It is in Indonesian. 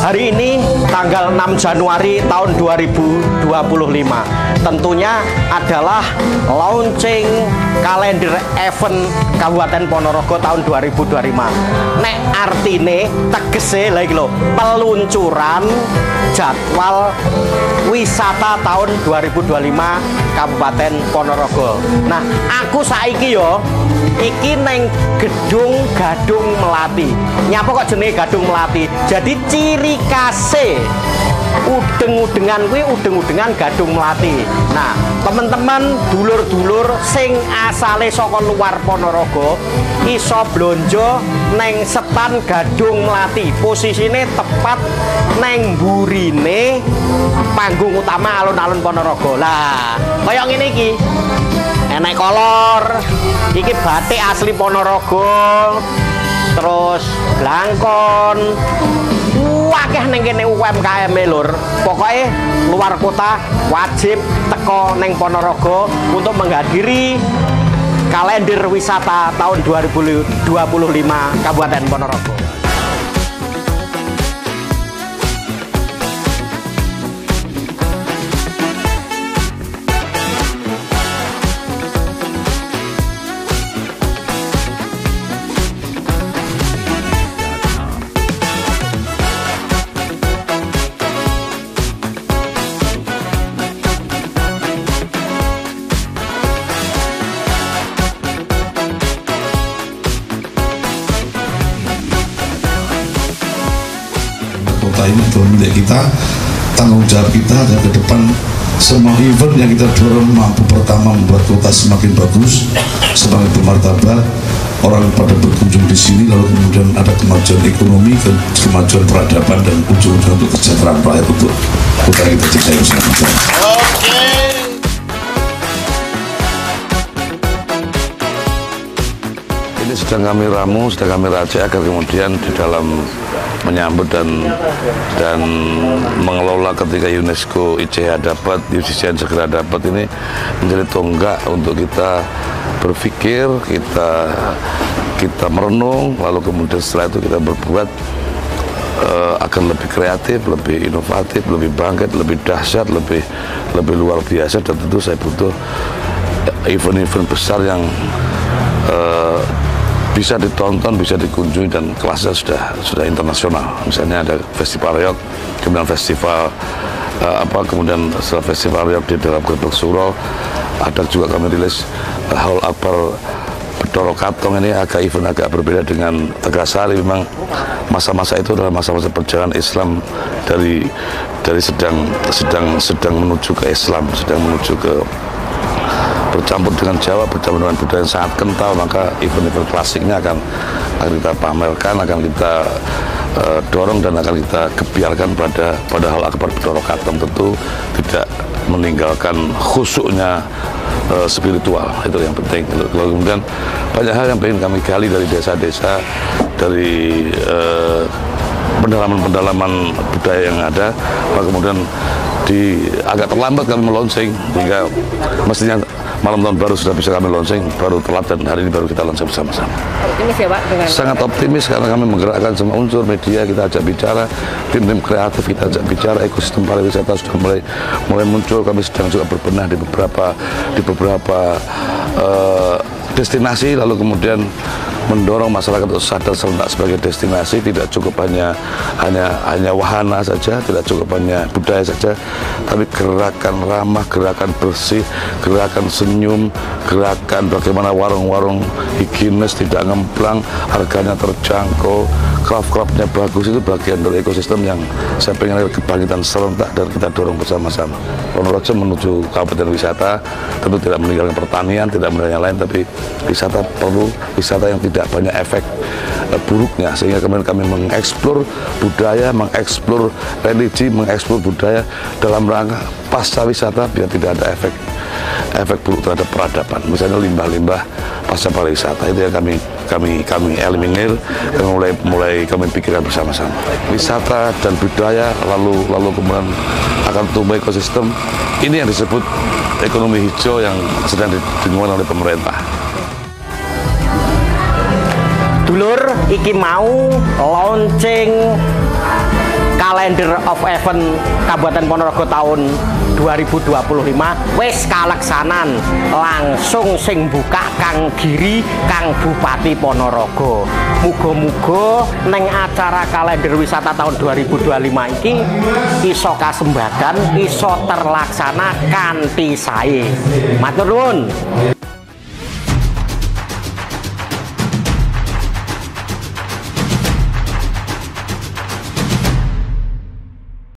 Hari ini tanggal 6 Januari tahun 2025 tentunya adalah launching kalender event Kabupaten Ponorogo tahun 2025. Nek artine tegese lagi lo peluncuran jadwal wisata tahun 2025 Kabupaten Ponorogo. Nah, aku saiki yo iki neng gedung Gadung Melati. Nyapa kok jenenge Gadung Melati? Jadi ciri khase udeng-udengan kuwi udeng-udengan Gadung Melati. Nah, teman-teman dulur-dulur sing asale saka luar Ponorogo iso blonjo neng setan Gadung Melati. Posisine tepat neng burine panggung utama alun-alun Ponorogo. Lah, kaya ngene iki. Enek kolor, iki batik asli Ponorogo, terus blangkon, wakeh neng kene UMKM lur. Pokoknya luar kota wajib teko neng Ponorogo untuk menghadiri kalender wisata tahun 2025 Kabupaten Ponorogo. Kota ini adalah milik kita, tanggung jawab kita, dan ke depan semua event yang kita dorong mampu pertama membuat kota semakin bagus, semakin bermartabat, orang pada berkunjung di sini, lalu kemudian ada kemajuan ekonomi, kemajuan peradaban, dan ujung-ujung untuk kesejahteraan rakyat untuk kota yang kita cintai bersama-sama. Ini sedang kami ramu, sedang kami racik agar kemudian di dalam menyambut dan mengelola ketika UNESCO ICH dapat, UCCN segera dapat, ini menjadi tonggak untuk kita berpikir, kita merenung, lalu kemudian setelah itu kita berbuat akan lebih kreatif, lebih inovatif, lebih bangkit, lebih dahsyat, lebih luar biasa. Dan tentu saya butuh event-event besar yang bisa ditonton, bisa dikunjungi, dan kelasnya sudah internasional. Misalnya ada Festival Reog, kemudian kemudian setelah Festival Reog di dalam Gerbek Suro, ada juga kami rilis Haul Akbar Bedoro Katong. Ini event agak berbeda dengan Tegasari. Memang masa-masa itu adalah masa-masa perjalanan Islam dari sedang menuju ke Islam, sedang menuju ke bercampur dengan Jawa, bercampur dengan budaya yang sangat kental. Maka event-event klasiknya akan kita pamerkan, akan kita dorong, dan akan kita gebiarkan pada Haul Akbar Bedoro Katong. Tentu tidak meninggalkan khusyuknya spiritual, itu yang penting. Lalu kemudian banyak hal yang ingin kami gali dari desa-desa, dari pendalaman budaya yang ada. Maka kemudian agak terlambat kami melonsing, hingga mestinya malam tahun baru sudah bisa kami launching, baru telat, dan hari ini baru kita launching bersama-sama. Optimis ya Pak? Sangat optimis, karena kami menggerakkan semua unsur media, kita ajak bicara, tim-tim kreatif kita ajak bicara, ekosistem pariwisata sudah mulai muncul. Kami sedang juga berbenah di beberapa destinasi, lalu kemudian mendorong masyarakat untuk sadar serentak sebagai destinasi. Tidak cukup hanya wahana saja, tidak cukup hanya budaya saja, tapi gerakan ramah, gerakan bersih, gerakan senyum, gerakan bagaimana warung-warung higienis, tidak ngemplang, harganya terjangkau, craft-craftnya bagus. Itu bagian dari ekosistem yang saya pengen kebangkitan serentak, dan kita dorong bersama-sama. Ponorogo menuju kabupaten wisata, tentu tidak meninggalkan pertanian, tidak meninggalkan yang lain, tapi wisata perlu wisata yang tidak banyak efek buruknya, sehingga kemudian kami mengeksplor budaya, mengeksplor religi, mengeksplor budaya dalam rangka pasca wisata biar tidak ada efek buruk terhadap peradaban. Misalnya limbah-limbah pasca pariwisata, itu yang kami eliminir, mulai kami pikirkan bersama-sama. Wisata dan budaya, lalu kemudian akan tumbuh ekosistem. Ini yang disebut ekonomi hijau yang sedang didengungkan oleh pemerintah. Dulur, iki mau launching Kalender of Event Kabupaten Ponorogo tahun 2025 wis kaleksanan, langsung sing buka Kang Giri, Kang Bupati Ponorogo. Muga-muga neng acara kalender wisata tahun 2025 iki iso kasembadan, iso terlaksana kanthi sae. Matur nuwun.